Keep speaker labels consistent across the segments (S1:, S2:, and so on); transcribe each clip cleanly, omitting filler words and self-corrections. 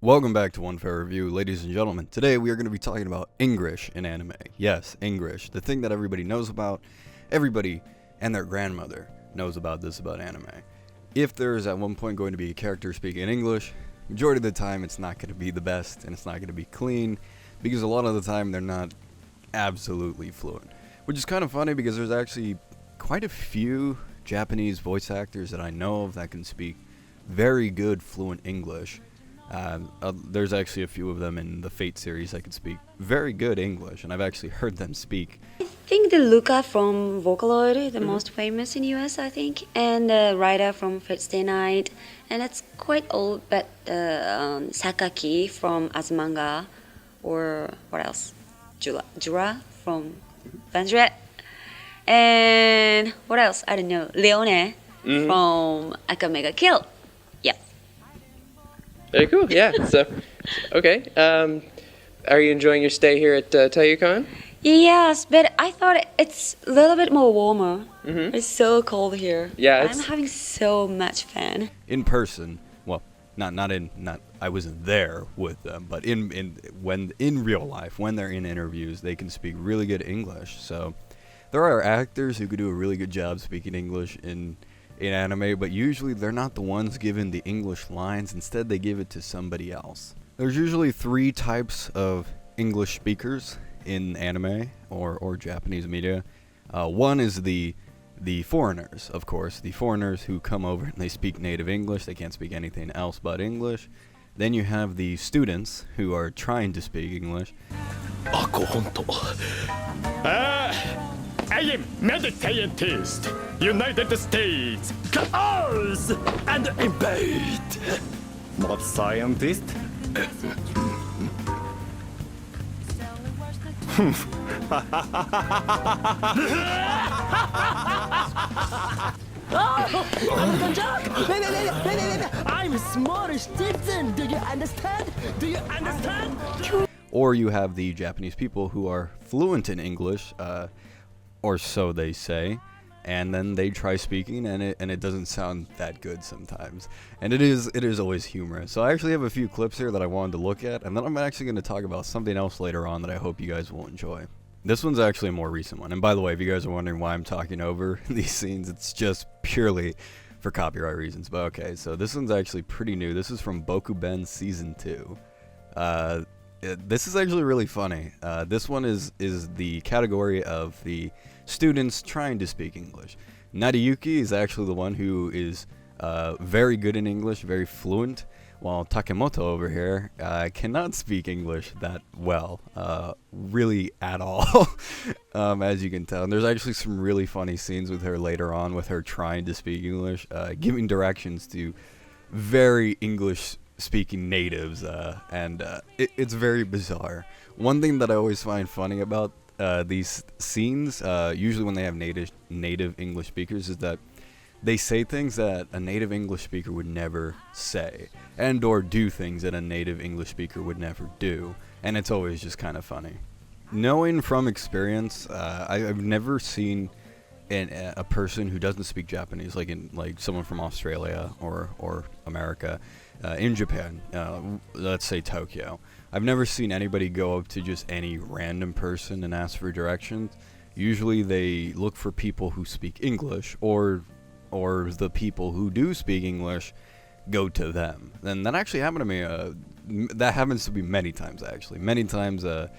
S1: Welcome back to One Fair Review, ladies and gentlemen. Today we are going to be talking about English in anime. Yes, English. The thing that everybody knows about. Everybody and their grandmother knows about this about anime. If there is at one point going to be a character speaking English, majority of the time it's not going to be the best and it's not going to be clean because a lot of the time they're not absolutely fluent. Which is kind of funny because there's actually quite a few Japanese voice actors that I know of that can speak very good fluent English. There's actually a few of them in the Fate series that can speak very good English, and I've actually heard them speak.
S2: I think the Luca from Vocaloid, the most famous in US, I think, and the writer from Fate Stay Night, and it's quite old, but Sakaki from Azumanga, or what else? Jura from Vanjret, and what else? I don't know. Leone from Aka Mega Kill. Yeah.
S3: Very cool. Yeah. So, okay. Are you enjoying your stay here at TayuCon?
S2: Yes, but I thought it's a little bit more warmer. It's so cold here.
S3: Yeah,
S2: I'm having so much fun.
S1: In person, well, not I wasn't there with them, but in real life, when they're in interviews, they can speak really good English. So there are actors who could do a really good job speaking English in anime, but usually they're not the ones given the English lines. Instead, they give it to somebody else. There's usually 3 types of English speakers in anime or Japanese media. One is the foreigners, of course, the foreigners who come over and they speak native English. They can't speak anything else but English. Then you have the students who are trying to speak English.
S4: I am meta-scientist, United States, Chaos, and invade. Not scientist? I'm smart citizen. Do you understand? Do you understand?
S1: Or you have the Japanese people who are fluent in English, or so they say, and then they try speaking and it doesn't sound that good sometimes. And it is always humorous. So I actually have a few clips here that I wanted to look at, and then I'm actually going to talk about something else later on that I hope you guys will enjoy. This one's actually a more recent one. And by the way, if you guys are wondering why I'm talking over these scenes, it's just purely for copyright reasons. But okay, so this one's actually pretty new. This is from Bokuben Season 2. This is actually really funny. This one is the category of the students trying to speak English. Nariyuki is actually the one who is very good in English, very fluent, while Takemoto over here cannot speak English that well, really at all, as you can tell. And there's actually some really funny scenes with her later on, with her trying to speak English, giving directions to very English-speaking natives, and it's very bizarre. One thing that I always find funny about these scenes, usually when they have native English speakers, is that they say things that a native English speaker would never say, and or do things that a native English speaker would never do, and it's always just kind of funny. Knowing from experience, I've never seen a person who doesn't speak Japanese, like someone from Australia or America, in Japan, let's say Tokyo. I've never seen anybody go up to just any random person and ask for directions. Usually they look for people who speak English, or the people who do speak English go to them. And that actually happened to me. That happens to be many times, actually. Many times a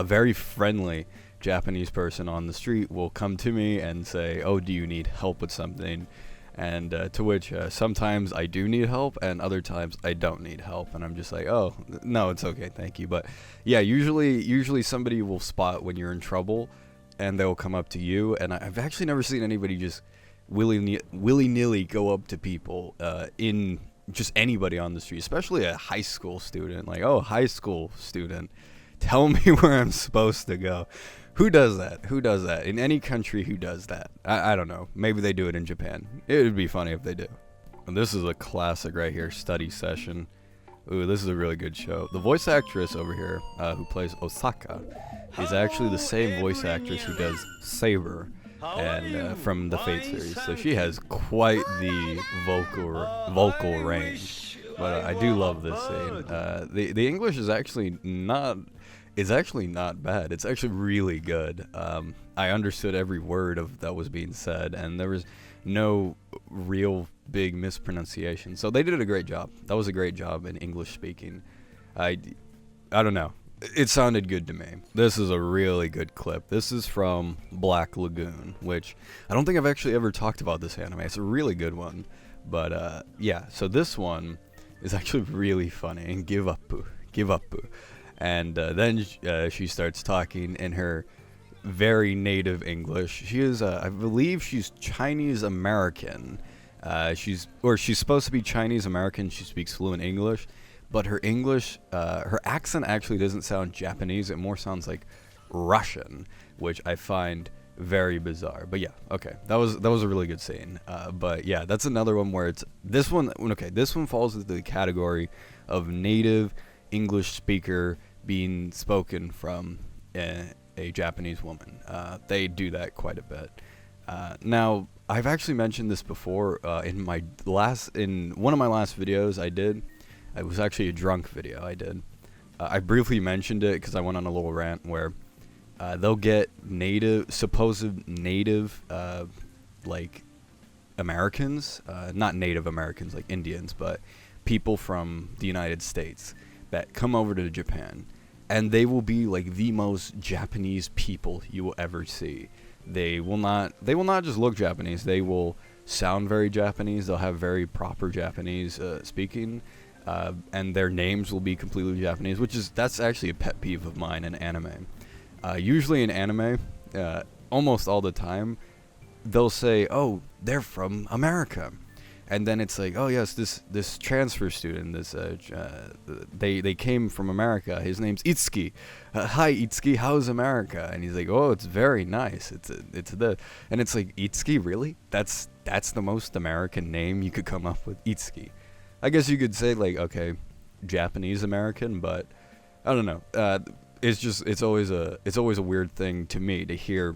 S1: very friendly Japanese person on the street will come to me and say, "Oh, do you need help with something?" And to which sometimes I do need help, and other times I don't need help, and I'm just like, "Oh, no, it's okay, thank you." But yeah, usually somebody will spot when you're in trouble, and they'll come up to you. And I've actually never seen anybody just willy-nilly go up to people, in just anybody on the street, especially a high school student. Like, "Oh, high school student, tell me where I'm supposed to go." Who does that? Who does that? In any country, who does that? I don't know. Maybe they do it in Japan. It would be funny if they do. And this is a classic right here, Study Session. Ooh, this is a really good show. The voice actress over here, who plays Osaka, is actually the same voice actress who does Saber and from the Fate series. So she has quite the vocal range. but I do love this scene. The English is actually not bad. It's actually really good. I understood every word of that was being said, and there was no real big mispronunciation. So they did a great job. That was a great job in English speaking. I don't know. It sounded good to me. This is a really good clip. This is from Black Lagoon, which I don't think I've actually ever talked about this anime. It's a really good one. But yeah, so this one is actually really funny. And give up. And then she starts talking in her very native English. She is, I believe she's Chinese American. She's supposed to be Chinese American. She speaks fluent English. But her English, her accent actually doesn't sound Japanese. It more sounds like Russian, which I find very bizarre. But yeah, okay, that was a really good scene. But yeah, that's another one where this one falls into the category of native English speaker being spoken from a Japanese woman. They do that quite a bit. Now, I've actually mentioned this before in one of my last videos I did. It was actually a drunk video I did. I briefly mentioned it because I went on a little rant where they'll get supposed native, like Americans, not Native Americans like Indians, but people from the United States that come over to Japan, and they will be like the most Japanese people you will ever see. They will not just look Japanese. They will sound very Japanese. They'll have very proper Japanese speaking. And their names will be completely Japanese, that's actually a pet peeve of mine in anime. Usually in anime, almost all the time, they'll say, "Oh, they're from America," and then it's like, "Oh yes, this transfer student, they came from America. His name's Itsuki. Hi Itsuki, how's America?" And he's like, "Oh, it's very nice. It's and it's like, Itsuki, really? That's the most American name you could come up with, Itsuki." I guess you could say like, okay, Japanese American, but I don't know. It's always a weird thing to me to hear,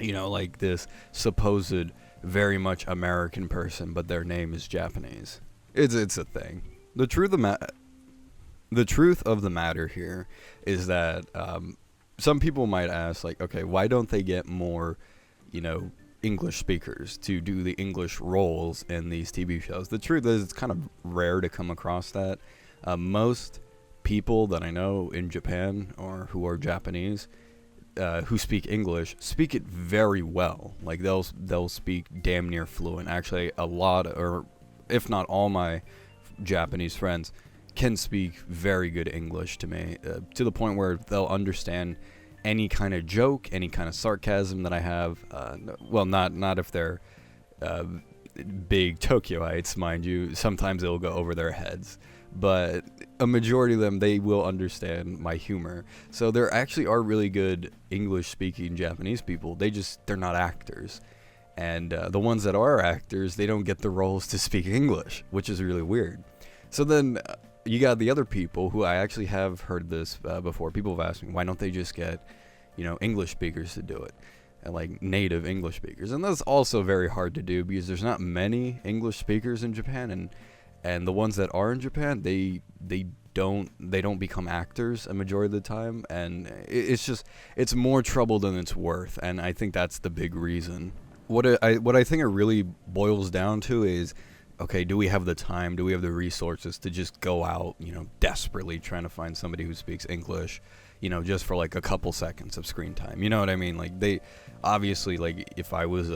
S1: like this supposed very much American person, but their name is Japanese. It's a thing. The truth of the matter here is that some people might ask, like, okay, why don't they get more, English speakers to do the English roles in these TV shows? The truth is, it's kind of rare to come across that. Most people that I know in Japan or who are Japanese who speak English speak it very well. Like they'll speak damn near fluent. Actually, a lot, or if not all, my Japanese friends can speak very good English to me, to the point where they'll understand any kind of joke, any kind of sarcasm that I have. Well, not if they're big Tokyoites, mind you. Sometimes it'll go over their heads, but a majority of them, they will understand my humor. So there actually are really good English-speaking Japanese people. They're not actors, and the ones that are actors, they don't get the roles to speak English, which is really weird. So then you got the other people who I actually have heard this before. People have asked me, why don't they just get, English speakers to do it, and like native English speakers? And that's also very hard to do because there's not many English speakers in Japan, and the ones that are in Japan, they don't become actors a majority of the time, and it's more trouble than it's worth, and I think that's the big reason. What I think it really boils down to is, okay, do we have the time? Do we have the resources to just go out, desperately trying to find somebody who speaks English, just for like a couple seconds of screen time? You know what I mean? Like, they obviously, like, if I was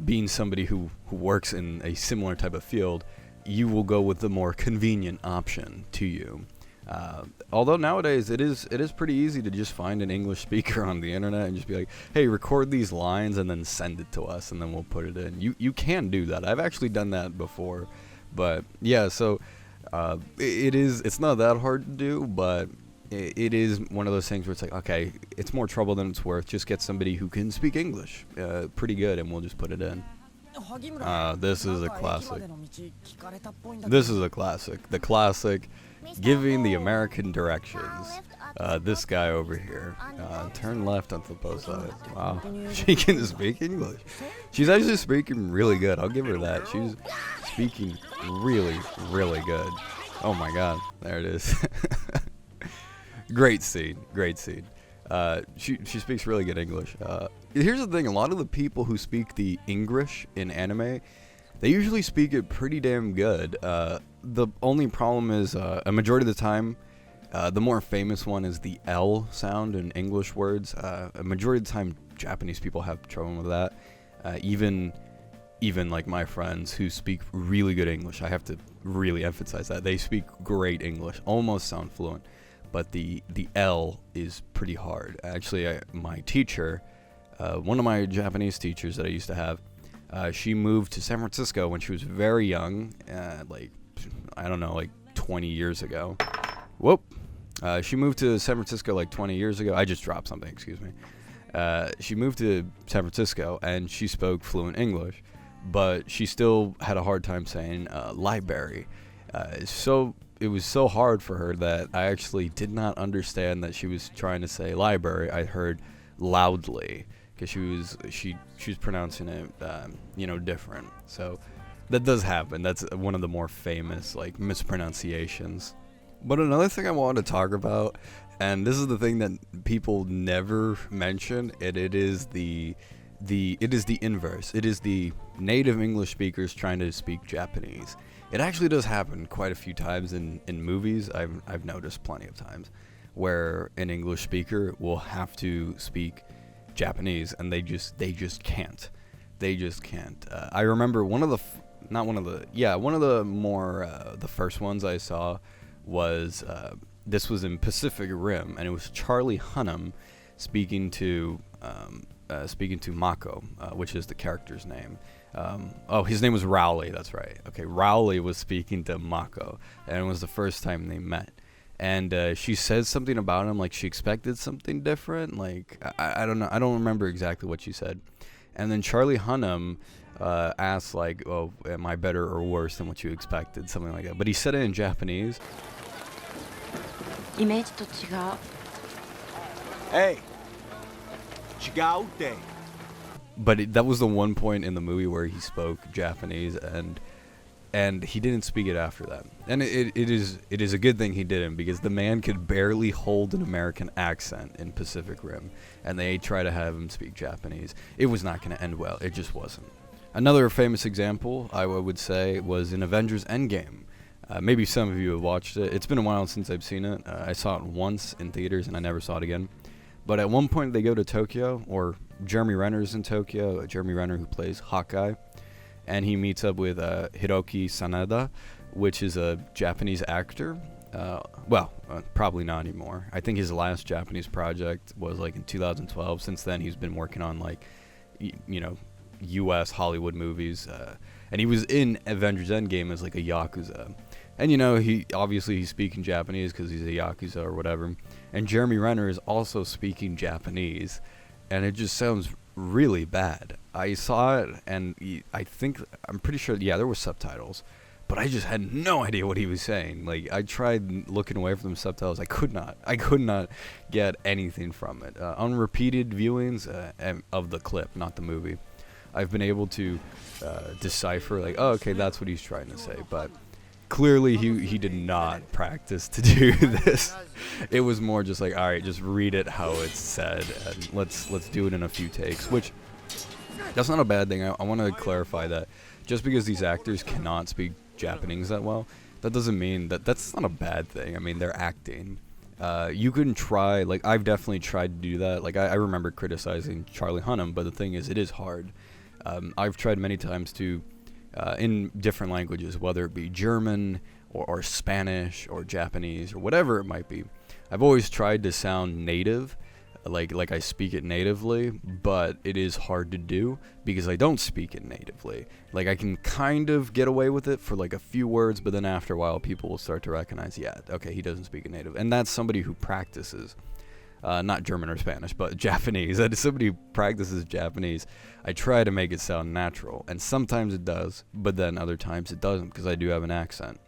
S1: being somebody who works in a similar type of field, you will go with the more convenient option to you. Although nowadays it is pretty easy to just find an English speaker on the internet and just be like, hey, record these lines and then send it to us, and then we'll put it in. You can do that. I've actually done that before. But yeah, so it's not that hard to do, but it is one of those things where it's like, okay, it's more trouble than it's worth. Just get somebody who can speak English pretty good, and we'll just put it in. This is a classic. The classic, giving the American directions. This guy over here. Turn left on the post side. Wow. She can speak English. She's actually speaking really good. I'll give her that. She's speaking really, really good. Oh my god. There it is. Great scene. Great scene. She speaks really good English. Here's the thing. A lot of the people who speak the Engrish in anime, they usually speak it pretty damn good. The only problem is a majority of the time, the more famous one is the L sound in English words. A majority of the time, Japanese people have trouble with that. Even like my friends who speak really good English, I have to really emphasize that. They speak great English, almost sound fluent. But the L is pretty hard. Actually, my teacher, one of my Japanese teachers that I used to have, she moved to San Francisco when she was very young, like 20 years ago. Whoop. She moved to San Francisco like 20 years ago. I just dropped something, excuse me. She moved to San Francisco and she spoke fluent English, but she still had a hard time saying library. So it was so hard for her that I actually did not understand that she was trying to say library. I heard loudly because she was pronouncing it different. So that does happen. That's one of the more famous like mispronunciations. But another thing I wanted to talk about, and this is the thing that people never mention, and it is the inverse. It is the native English speakers trying to speak Japanese. It actually does happen quite a few times in movies. I've noticed plenty of times where an English speaker will have to speak Japanese, and they just can't. They just can't. I remember one of the first ones I saw was this was in Pacific Rim, and it was Charlie Hunnam speaking to Mako, which is the character's name. His name was Rowley. That's right. Okay, Rowley was speaking to Mako, and it was the first time they met. And she says something about him, like she expected something different. Like I don't know. I don't remember exactly what she said. And then Charlie Hunnam asked, like, "Oh, am I better or worse than what you expected?" Something like that. But he said it in Japanese.
S5: イメージと違う。
S6: Hey, 違うって。
S1: But that was the one point in the movie where he spoke Japanese, and he didn't speak it after that. And it is a good thing he didn't, because the man could barely hold an American accent in Pacific Rim, and they try to have him speak Japanese. It was not going to end well. It just wasn't. Another famous example, I would say, was in Avengers Endgame. Maybe some of you have watched it. It's been a while since I've seen it. I saw it once in theaters, and I never saw it again. But at one point, they go to Tokyo, or Jeremy Renner's in Tokyo, Jeremy Renner who plays Hawkeye, and he meets up with Hiroki Sanada, which is a Japanese actor. Probably not anymore. I think his last Japanese project was like in 2012. Since then, he's been working on like, U.S. Hollywood movies, and he was in Avengers Endgame as like a Yakuza. And he's speaking Japanese because he's a Yakuza or whatever. And Jeremy Renner is also speaking Japanese, and it just sounds really bad. I saw it, and I'm pretty sure, there were subtitles, but I just had no idea what he was saying. Like, I tried looking away from the subtitles. I could not get anything from it. On repeated viewings of the clip, not the movie, I've been able to decipher, like, oh, okay, that's what he's trying to say, but clearly he did not practice to do this. It was more just like, all right, just read it how it's said, and let's do it in a few takes, which that's not a bad thing. I want to clarify that just because these actors cannot speak Japanese that well, that doesn't mean that's not a bad thing. I mean, they're acting. You can try, like, I've definitely tried to do that. Like, I remember criticizing Charlie Hunnam, but the thing is, it is hard. I've tried many times to, in different languages, whether it be German or Spanish or Japanese or whatever it might be. I've always tried to sound native, like I speak it natively, but it is hard to do because I don't speak it natively. Like, I can kind of get away with it for like a few words, but then after a while people will start to recognize, okay, he doesn't speak it native. And that's somebody who practices. Not German or Spanish, but Japanese. That is somebody who practices Japanese. I try to make it sound natural, and sometimes it does, but then other times it doesn't, because I do have an accent,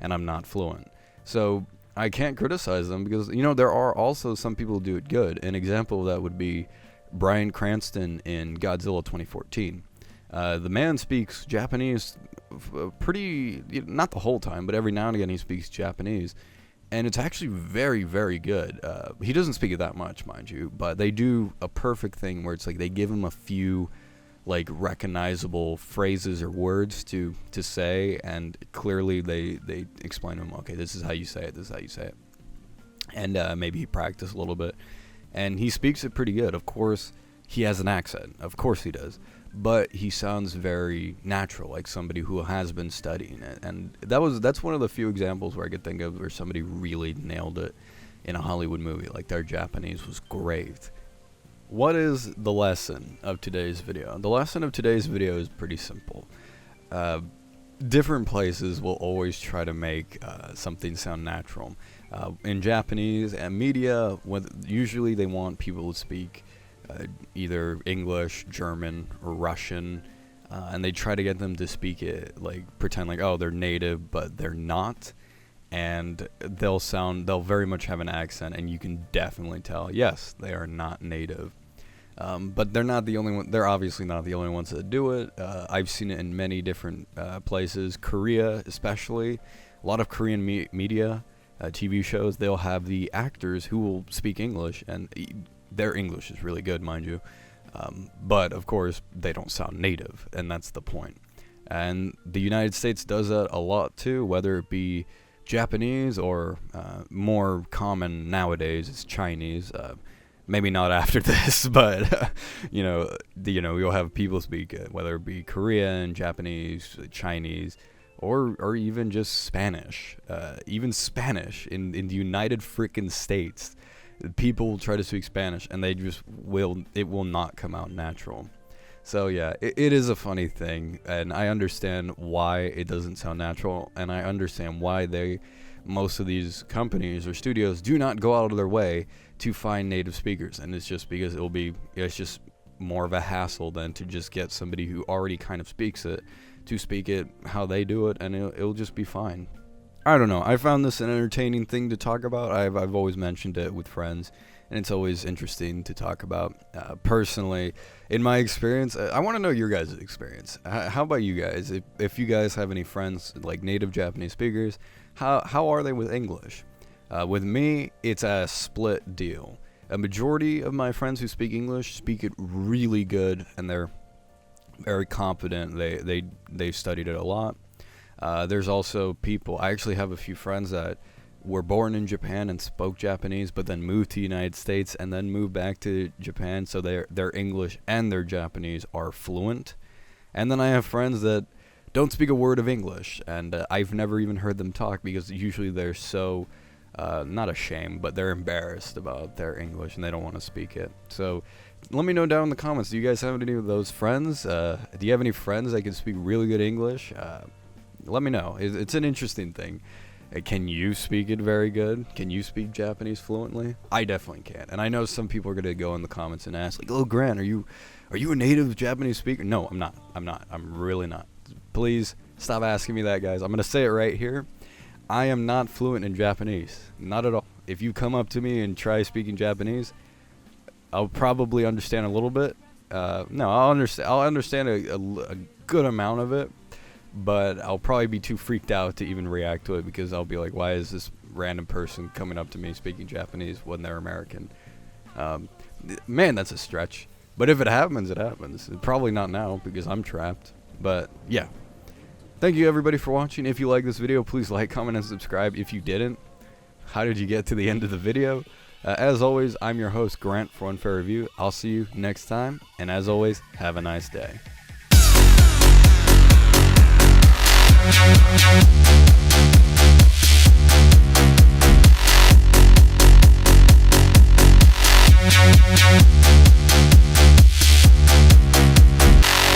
S1: and I'm not fluent. So I can't criticize them because, you know, there are also some people who do it good. An example of that would be Bryan Cranston in Godzilla 2014. The man speaks Japanese pretty, not the whole time, but every now and again he speaks Japanese. And it's actually very, very good. He doesn't speak it that much, mind you, but they do a perfect thing where it's like they give him a few like recognizable phrases or words to say, and clearly they explain to him, okay, this is how you say it, this is how you say it. And maybe he practiced a little bit. And he speaks it pretty good. Of course, he has an accent. Of course he does. But he sounds very natural, like somebody who has been studying it. And that's one of the few examples where I could think of where somebody really nailed it in a Hollywood movie. Like, their Japanese was great. What is the lesson of today's video? The lesson of today's video is pretty simple. Different places will always try to make something sound natural. In Japanese and media, usually they want people to speak either English, German, or Russian, and they try to get them to speak it, like pretend like, oh, they're native, but they're not. And they'll very much have an accent, and you can definitely tell, yes, they are not native. But they're not the only one. They're obviously not the only ones that do it. I've seen it in many different places. Korea, especially, a lot of Korean media, TV shows, they'll have the actors who will speak English, and their English is really good, mind you. But of course, they don't sound native, and that's the point. And the United States does that a lot too, whether it be Japanese or more common nowadays is Chinese. Maybe not after this, but you'll have people speak whether it be Korean, Japanese, Chinese, or even just Spanish. Even Spanish in the United frickin' States, people will try to speak Spanish and it will not come out natural. So yeah, it is a funny thing, and I understand why it doesn't sound natural, and I understand why most of these companies or studios do not go out of their way to find native speakers, and it's just because it's just more of a hassle than to just get somebody who already kind of speaks it to speak it how they do it, and it'll just be fine. I don't know. I found this an entertaining thing to talk about. I've always mentioned it with friends, and it's always interesting to talk about. Personally, in my experience, I want to know your guys' experience. How about you guys? If you guys have any friends like native Japanese speakers, how are they with English? With me, it's a split deal. A majority of my friends who speak English speak it really good, and they're very confident. They've studied it a lot. There's also people, I actually have a few friends that were born in Japan and spoke Japanese, but then moved to the United States and then moved back to Japan, so their English and their Japanese are fluent. And then I have friends that don't speak a word of English, and I've never even heard them talk because usually they're so, not ashamed, but they're embarrassed about their English and they don't want to speak it. So let me know down in the comments, do you guys have any of those friends? Do you have any friends that can speak really good English? Let me know. It's an interesting thing. Can you speak it very good? Can you speak Japanese fluently? I definitely can. And I know some people are going to go in the comments and ask, like, oh, Grant, are you a native Japanese speaker? No, I'm not. I'm really not. Please stop asking me that, guys. I'm going to say it right here. I am not fluent in Japanese. Not at all. If you come up to me and try speaking Japanese, I'll probably understand a little bit. No, I'll understand a good amount of it. But I'll probably be too freaked out to even react to it because I'll be like, why is this random person coming up to me speaking Japanese when they're American? Man, that's a stretch. But if it happens, it happens. Probably not now because I'm trapped. But yeah. Thank you everybody for watching. If you like this video, please like, comment, and subscribe. If you didn't, how did you get to the end of the video? As always, I'm your host, Grant, for Unfair Review. I'll see you next time. And as always, have a nice day.